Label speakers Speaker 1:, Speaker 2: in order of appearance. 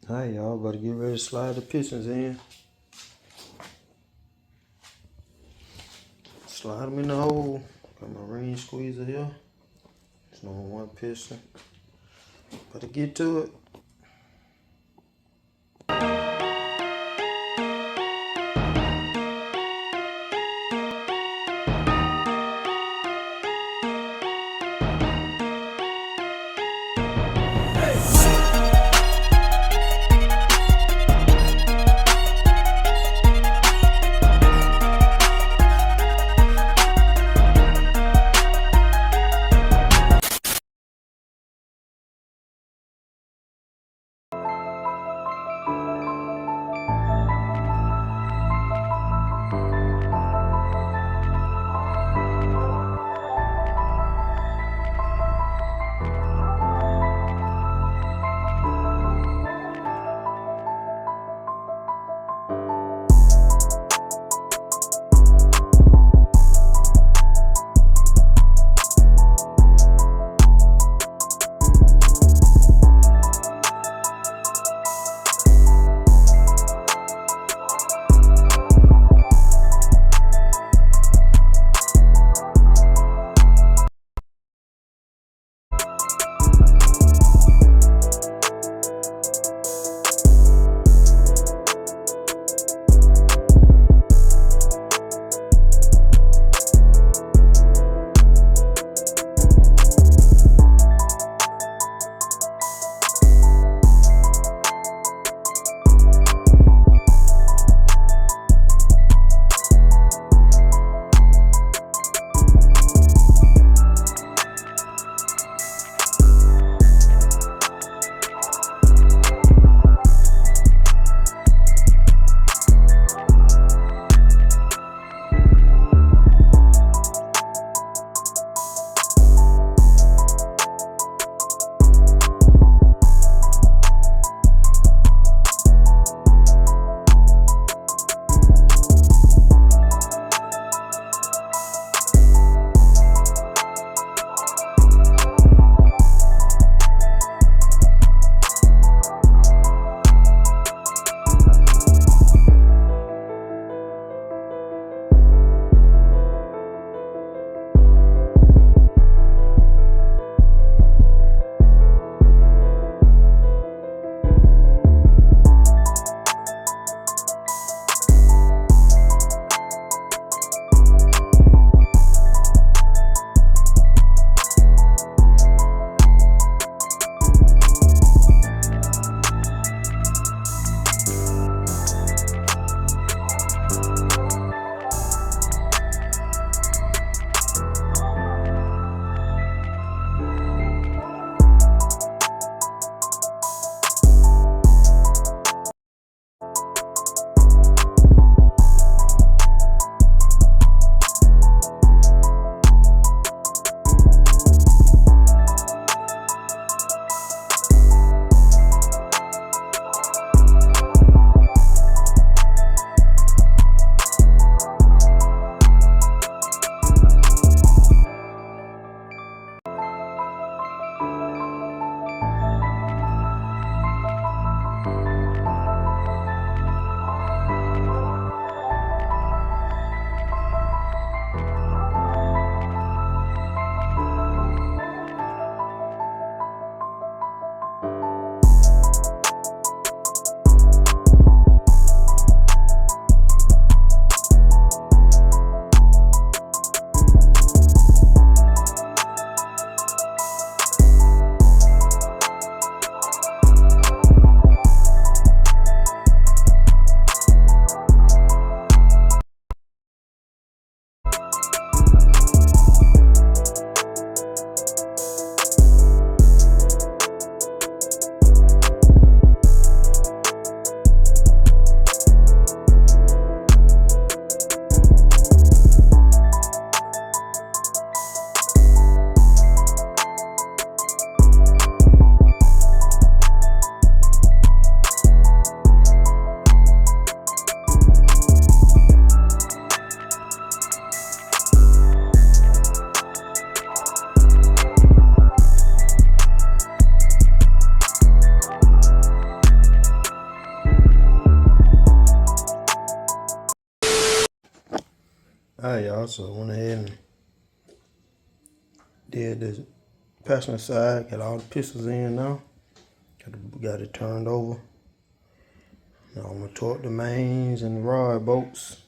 Speaker 1: Alright, y'all, about to get ready to slide the pistons in. Slide them in the hole. Got my ring squeezer here. It's on one piston. About to get to it. Alright, y'all, so I went ahead and did the passenger side, got all the pistons in now. Got it turned over. Now I'm gonna torque the mains and the rod bolts.